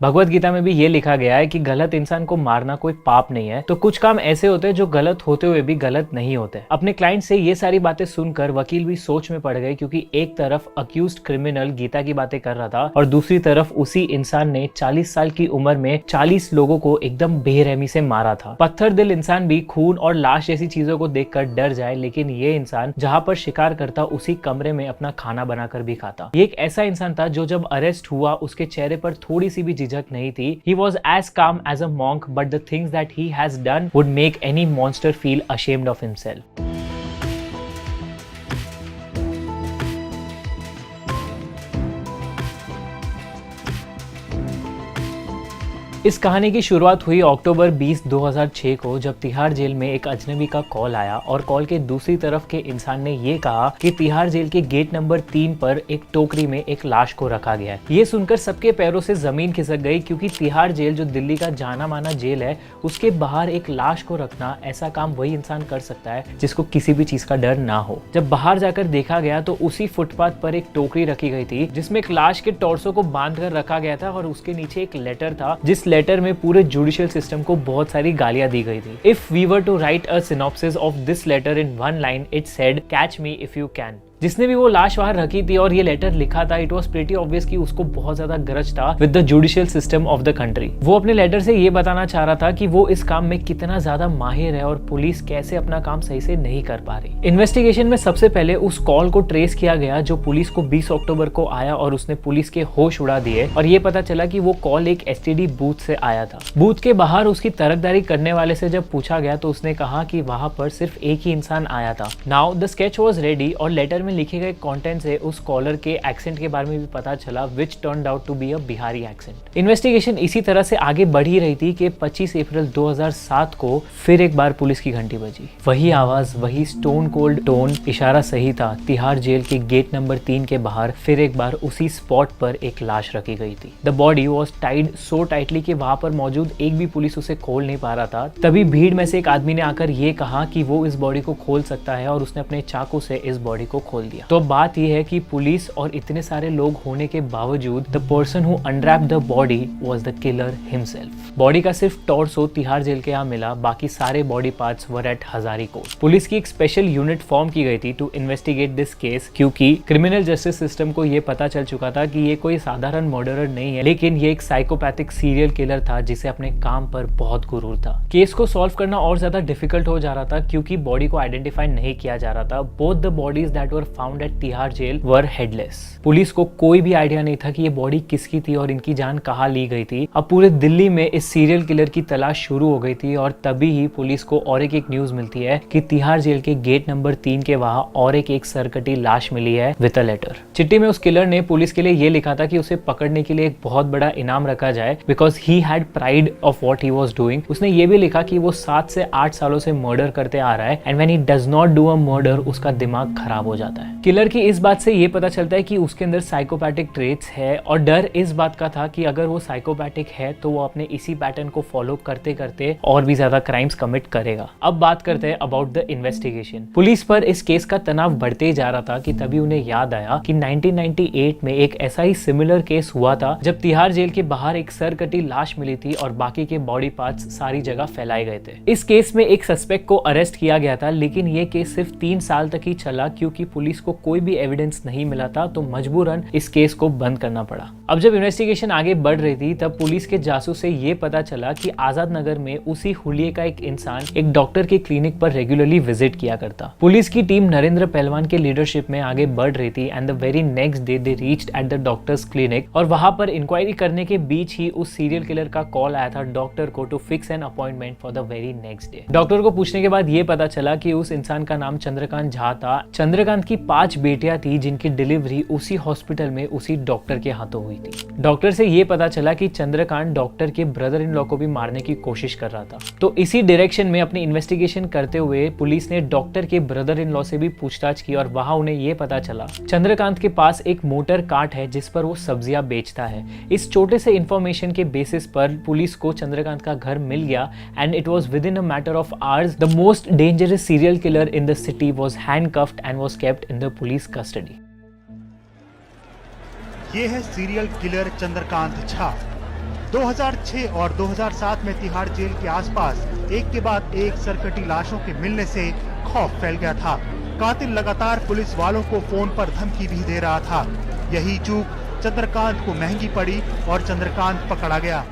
भगवत गीता में भी ये लिखा गया है कि गलत इंसान को मारना कोई पाप नहीं है। तो कुछ काम ऐसे होते हैं जो गलत होते हुए भी गलत नहीं होते। अपने क्लाइंट से ये सारी बातें सुनकर वकील भी सोच में पड़ गए, क्योंकि एक तरफ अक्यूज्ड क्रिमिनल गीता की बातें कर रहा था और दूसरी तरफ उसी इंसान ने 40 साल की उम्र में 40 लोगों को एकदम बेरहमी से मारा था। पत्थर दिल इंसान भी खून और लाश जैसी चीजों को देखकर डर जाए, लेकिन ये इंसान जहां पर शिकार करता उसी कमरे में अपना खाना बनाकर भी खाता। ये एक ऐसा इंसान था जो जब अरेस्ट हुआ उसके चेहरे पर थोड़ी सी भी झिझक नहीं थी। He was as calm as a monk, but the things that he has done would make any monster feel ashamed of himself. इस कहानी की शुरुआत हुई अक्टूबर 20, 2006 को, जब तिहाड़ जेल में एक अजनबी का कॉल आया और कॉल के दूसरी तरफ के इंसान ने ये कहा कि तिहाड़ जेल के गेट नंबर 3 पर एक टोकरी में एक लाश को रखा गया है। ये सुनकर सबके पैरों से जमीन खिसक गई, क्योंकि तिहाड़ जेल जो दिल्ली का जाना माना जेल है, उसके बाहर एक लाश को रखना, ऐसा काम वही इंसान कर सकता है जिसको किसी भी चीज का डर ना हो। जब बाहर जाकर देखा गया तो उसी फुटपाथ पर एक टोकरी रखी गई थी जिसमें एक लाश के टॉर्सो को बांध कर रखा गया था और उसके नीचे एक लेटर था, जिस लेटर में पूरे जुडिशियल सिस्टम को बहुत सारी गालियां दी गई थी। If we were to write a synopsis of this letter in one line, it said catch me if you can. जिसने भी वो लाश वहां रखी थी और ये लेटर लिखा था, इट वॉज प्रीटी ऑब्वियस कि उसको बहुत ज्यादा ग्रज था with the judicial system of the country. वो अपने लेटर से ये बताना चाह रहा था कि वो इस काम में कितना ज्यादा माहिर है और पुलिस कैसे अपना काम सही से नहीं कर पा रही। इन्वेस्टिगेशन में सबसे पहले उस कॉल को ट्रेस किया गया जो पुलिस को 20 अक्टूबर को आया और उसने पुलिस के होश उड़ा दिए, और ये पता चला कि वो कॉल एक एसटीडी बूथ से आया था। बूथ के बाहर उसकी तरकदारी करने वाले से जब पूछा गया तो उसने कहा कि वहां पर सिर्फ एक ही इंसान आया था। Now the sketch was ready और लेटर में लिखे गए कंटेंट से उस कॉलर के एक्सेंट के बारे में भी पता चला, which turned out to be a Bihari accent. Investigation इसी तरह से आगे बढ़ ही रही थी कि 25 अप्रैल 2007 को फिर एक बार पुलिस की घंटी बजी। वही आवाज, वही स्टोन कोल्ड टोन, इशारा सही था। तिहाड़ जेल के गेट नंबर 3 के बाहर फिर एक बार उसी स्पॉट पर एक लाश रखी गई थी। The body was tied so tightly कि वहां पर मौजूद एक भी पुलिस उसे खोल नहीं पा रहा था। तभी भीड़ में से एक आदमी ने आकर ये कहा कि वो इस बॉडी को खोल सकता है और उसने अपने चाकू से इस बॉडी को खोल दिया। तो बात यह है कि पुलिस और इतने सारे लोग होने के बावजूद the person who unwrapped the body was the killer himself. Body का सिर्फ टॉर्सो तिहाड़ जेल के यहाँ मिला, बाकी सारे body parts were at Hazari court. Police की एक स्पेशल यूनिट फॉर्म की गई थी टू इन्वेस्टिगेट दिस केस, क्योंकि क्रिमिनल जस्टिस सिस्टम को यह पता चल चुका था कि ये कोई साधारण मर्डरर नहीं है, लेकिन ये एक साइकोपैथिक सीरियल किलर था जिसे अपने काम पर बहुत गुरूर था। केस को सॉल्व करना और ज्यादा डिफिकल्ट हो जा रहा था क्योंकि बॉडी को आइडेंटिफाई नहीं किया जा रहा था। Both the bodies that were found at Tihar jail were headless. Police को कोई भी आइडिया नहीं था कि ये बॉडी किसकी थी और इनकी जान कहाँ ली गई थी। अब पूरे दिल्ली में इस सीरियल किलर की तलाश शुरू हो गई थी और तभी ही पुलिस को और एक न्यूज मिलती है कि तिहाड़ जेल के गेट नंबर 3 के वहां और एक सरकटी लाश मिली है विद अ लेटर। चिट्ठी में उस किलर ने पुलिस के लिए ये लिखा था कि उसे पकड़ने के लिए एक बहुत बड़ा इनाम रखा जाए, because he had pride of what he was doing. उसने ये भी लिखा कि वो 7 से 8 सालों से मर्डर करते आ रहा है and when he does not do a murder उसका दिमाग खराब हो जाता है। किलर की इस बात से ये पता चलता है कि उसके अंदर साइकोपैथिक ट्रेट्स है और डर इस बात का था कि अगर वो साइकोपैथिक है तो वो अपने इसी पैटर्न को फॉलो करते करते और भी ज्यादा क्राइम्स कमिट करेगा। अब बात करते हैं अबाउट द इन्वेस्टिगेशन। पुलिस पर इस केस का तनाव बढ़ते ही जा रहा था कि तभी उन्हें याद आया कि 1998 में एक ऐसा ही सिमिलर केस हुआ था जब तिहाड़ जेल के बाहर एक सरकटी लाश मिली थी और बाकी के बॉडी पार्ट्स सारी जगह फैलाए गए थे। इस केस में एक सस्पेक्ट को अरेस्ट किया गया था, लेकिन ये केस सिर्फ 3 साल तक ही चला क्योंकि पुलिस को कोई भी एविडेंस नहीं मिला था, तो मजबूरन इस केस को बंद करना पड़ा। अब जब इन्वेस्टिगेशन आगे बढ़ रही थी तब पुलिस के जासूस से ये पता चला कि आजाद नगर में उसी हुलिये का एक इंसान एक डॉक्टर के क्लिनिक पर रेगुलरली विजिट किया करता। पुलिस की टीम नरेंद्र पहलवान के लीडरशिप में आगे बढ़ रही थी and the very next day they reached at the doctors clinic और वहां पर इंक्वायरी करने के बीच ही उस सीरियल किलर का कॉल आया था डॉक्टर को to fix an appointment for the very next day. Doctor को पूछने के बाद ये पता चला कि उस इंसान का नाम चंद्रकांत झा था। चंद्रकांत की 5 बेटियां थी जिनकी डिलीवरी उसी हॉस्पिटल में उसी डॉक्टर के हाथों हुई थी। डॉक्टर से ये पता चला कि चंद्रकांत डॉक्टर के ब्रदर इन लॉ को भी मारने की कोशिश कर रहा था। तो इसी डायरेक्शन में अपनी इन्वेस्टिगेशन करते हुए पुलिस ने डॉक्टर के ब्रदर इन लॉ से भी पूछताछ की और वहां उन्हें ये पता चला चंद्रकांत के पास एक मोटर कार्ट है जिस पर वो सब्जियां बेचता है। इस छोटे से इंफॉर्मेशन के बेसिस पर पुलिस को चंद्रकांत का घर मिल गया and it was with in a matter of hours the most dangerous serial killer in the city was handcuffed and was kept in the police custody. ये है सीरियल किलर चंद्रकांत झा, 2006 और 2007 में तिहाड़ जेल के आसपास एक के बाद एक सरकटी लाशों के मिलने से खौफ फैल गया था। कातिल लगातार पुलिस वालों को फोन पर धमकी भी दे रहा था। यही चूक चंद्रकांत को महंगी पड़ी और चंद्रकांत पकड़ा गया।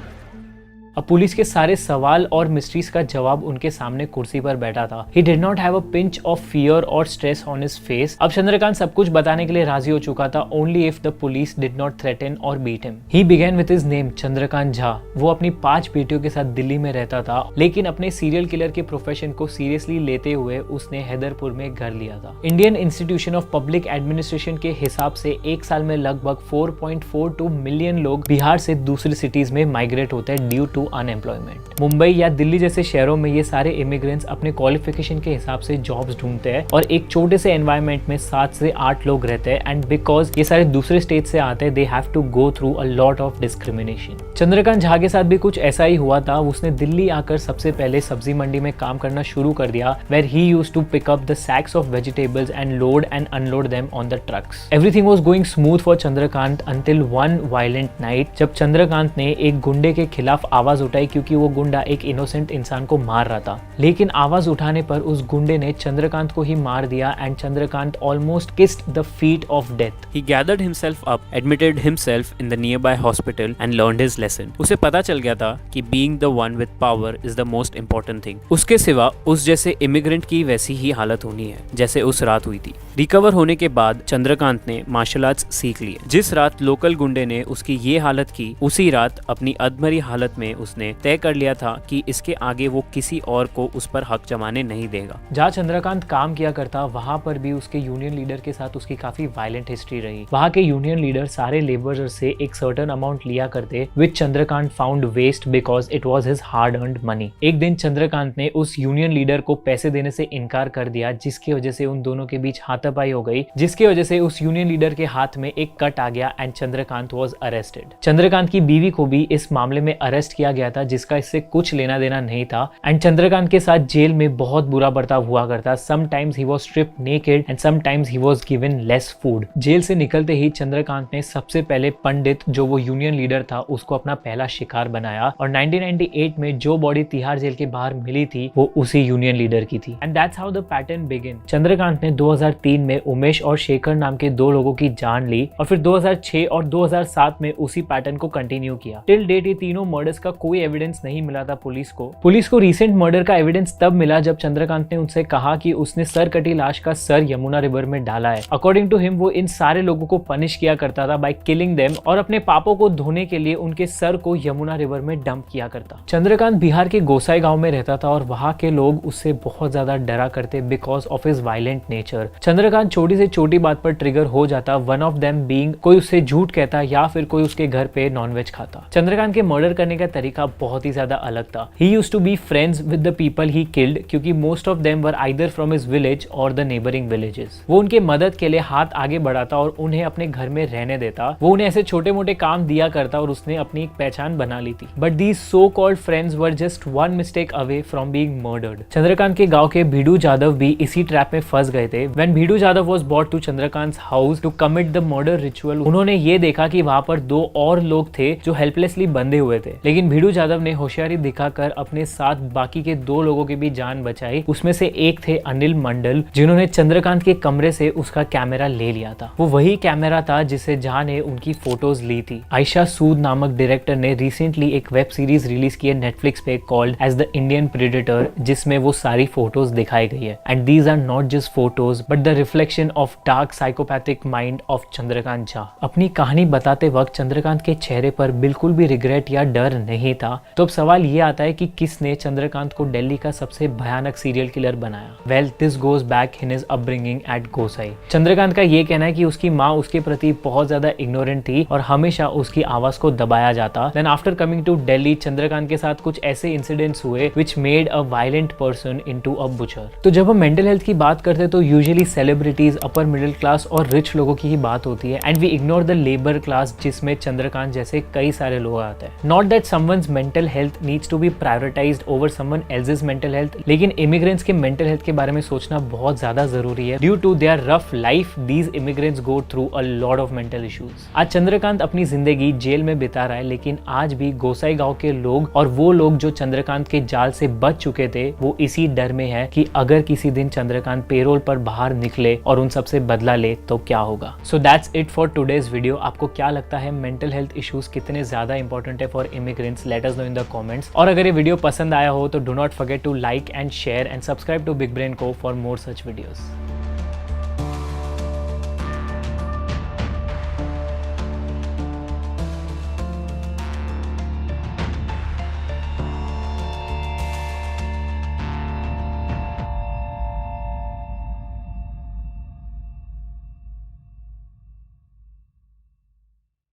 अब पुलिस के सारे सवाल और मिस्ट्रीज का जवाब उनके सामने कुर्सी पर बैठा था। He did not have a pinch of fear or stress on his face. अब चंद्रकांत सब कुछ बताने के लिए राजी हो चुका था, only if the police did not threaten or beat him. He began with his name, Chandrakant Jha. वो अपनी 5 बेटियों के साथ दिल्ली में रहता था, लेकिन अपने सीरियल किलर के प्रोफेशन को सीरियसली लेते हुए उसने हैदरपुर में घर लिया था। Indian institution of public administration के हिसाब से एक साल में लगभग 4.42 मिलियन लोग बिहार से दूसरी सिटीज में माइग्रेट होते हैं ड्यू टू अनएम्प्लॉयमेंट। मुंबई या दिल्ली जैसे शहरों में ये सारे इमिग्रेंट्स अपने क्वालिफिकेशन के हिसाब से जॉब्स ढूंढते हैं और एक छोटे से एनवायरनमेंट में 7 से 8 लोग रहते हैं एंड बिकॉज ये सारे दूसरे स्टेट से आते हैं they have to go through a lot of discrimination. Chandrakant Jha के साथ भी कुछ ऐसा ही हुआ था। उसने दिल्ली आकर सबसे पहले सब्जी मंडी में काम करना शुरू कर दिया where he used to pick up the sacks of vegetables and load and unload them on the trucks. Everything was going smooth for Chandrakant until one violent night जब चंद्रकांत ने एक गुंडे के खिलाफ आवाज उठाई क्योंकि वो गुंडा एक इनोसेंट इंसान को मार रहा था। लेकिन आवाज उठाने पर उस गुंडे ने चंद्रकांत को ही मार दिया and Chandrakant almost kissed the feet of death. He gathered himself up, admitted himself in the nearby hospital and learned his lesson. उसे पता चल गया था कि being the one with power is the most important thing. उसके सिवा उस जैसे इमिग्रेंट की वैसी ही हालत होनी है जैसे उस रात हुई थी। रिकवर होने के बाद चंद्रकांत ने मार्शल आर्ट्स सीख लिए। जिस रात लोकल गुंडे ने उसकी ये हालत की, उसी रात अपनी अधमरी हालत में उसने तय कर लिया था कि इसके आगे वो किसी और को उस पर हक जमाने नहीं देगा। जहाँ चंद्रकांत काम किया करता वहाँ पर भी उसके यूनियन लीडर के साथ उसकी काफी वायलेंट हिस्ट्री रही। वहाँ के यूनियन लीडर सारे लेबरर्स से एक सर्टेन अमाउंट लिया करते which Chandrakant found waste because it was his hard earned money. एक दिन चंद्रकांत ने उस यूनियन लीडर को पैसे देने से इनकार कर दिया जिसकी वजह से उन दोनों के बीच हाथापाई हो गई, जिसकी वजह से उस यूनियन लीडर के हाथ में एक कट आ गया and Chandrakant was arrested. Chandrakant की बीवी को भी इस मामले में अरेस्ट किया गया था जिसका इससे कुछ लेना देना नहीं था एंड चंद्रकांत के साथ जेल में बहुत बुरा बर्ताव हुआ करता। Sometimes he was stripped naked and sometimes he was given less food. Jail से निकलते ही चंद्रकांत ने सबसे पहले पंडित जो वो यूनियन लीडर था उसको अपना पहला शिकार बनाया और 1998 में जो बॉडी तिहाड़ जेल के बाहर मिली थी वो उसी यूनियन लीडर की थी and that's how the pattern begin. Chandrakant ने 2003 में उमेश और शेखर नाम के 2 लोगों की जान ली और फिर 2006 और 2007 में उसी पैटर्न को कंटिन्यू किया। टिल डेट ये तीनों मर्डर्स का कोई एविडेंस नहीं मिला था पुलिस को रिसेंट मर्डर का एविडेंस तब मिला जब चंद्रकांत ने उनसे कहा कि उसने सर कटी लाश का सर यमुना रिवर में डाला है। अकॉर्डिंग टू हिम वो इन सारे लोगों को पनिश किया करता था बाय किलिंग देम और अपने पापों को धोने के लिए उनके सर को यमुना रिवर में डंप किया करता। चंद्रकांत बिहार के गोसाई गांव में रहता था और वहां के लोग उससे बहुत ज्यादा डरा करते because of his violent nature. Chandrakant छोटी से छोटी बात पर ट्रिगर हो जाता, वन ऑफ देम बीइंग कोई उससे झूठ कहता या फिर कोई उसके घर पे नॉनवेज खाता। चंद्रकांत के मर्डर करने का तरीका बहुत ही ज्यादा अलग था। He used to be friends with the people he killed क्योंकि most of them were either from his village or the neighboring villages। वो उनके मदद के लिए हाथ आगे बढ़ाता और उन्हें अपने घर में रहने देता। वो उन्हें ऐसे छोटे मोटे काम दिया करता और उसने अपनी एक पहचान बना ली थी। But these so-called friends were just one mistake away from being murdered। Chandrakant के गांव के भिडू जाधव भी इसी ट्रैप में फंस गए थे। When भिडू Jadhav was brought to Chandrakant's house to commit the murder ritual, उन्होंने ये देखा कि वहाँ पर 2 और लोग थे जो हेल्पलेसली बंधे हुए थे, लेकिन भिडू जाधव ने होशियारी दिखाकर अपने साथ बाकी के 2 लोगों की भी जान बचाई। उसमें से एक थे अनिल मंडल जिन्होंने चंद्रकांत के कमरे से उसका कैमरा ले लिया था। वो वही कैमरा था जिससे जहां ने उनकी फोटोज ली थी। आयशा सूद नामक डायरेक्टर ने रिसेंटली एक वेब सीरीज रिलीज की है नेटफ्लिक्स पे called as the Indian predator जिसमें वो सारी फोटोज दिखाई गई है and these are not just photos but the reflection of dark psychopathic mind of Chandrakant Jha. अपनी कहानी बताते वक्त चंद्रकांत के चेहरे पर बिल्कुल भी रिग्रेट या डर नहीं था। तो अब सवाल ये आता है कि किसने चंद्रकांत को दिल्ली का सबसे भयानक सीरियल किलर बनाया। Well this goes back in his upbringing at Gosai. Chandrakant का ये कहना है कि उसकी माँ उसके प्रति बहुत ज्यादा इग्नोरेंट थी और हमेशा उसकी आवाज को दबाया जाता। Then after coming to Delhi Chandrakant के साथ कुछ ऐसे इंसिडेंट्स हुए which made a violent person into a butcher. तो जब हम मेंटल हेल्थ की बात करते हैं तो usually celebrities, upper middle class और रिच लोगों की ही बात होती है and we ignore the labour class जिसमें चंद्रकांत जैसे कई सारे लोग आते हैं। Not that someone everyone's mental health needs to be prioritized over someone else's mental health, लेकिन immigrants के mental health के बारे में सोचना बहुत ज़्यादा ज़रूरी है। Due to their rough life, these immigrants go through a lot of mental issues। आज चंद्रकांत अपनी जिंदगी जेल में बिता रहा है, लेकिन आज भी गोसाई गांव के लोग और वो लोग जो चंद्रकांत के जाल से बच चुके थे, वो इसी डर में है कि अगर किसी दिन चंद्रकांत पेरोल पर बाहर निकले और उन सबसे बदला ले तो क्या होगा। So that's it for today's video. आपको क्या लगता है मेंटल हेल्थ इश्यूज कितने ज्यादा इंपॉर्टेंट है for immigrants? Let us know in the comments. और अगर ये वीडियो पसंद आया हो तो do not forget to like and share and subscribe to big brain को फॉर मोर सच वीडियोस।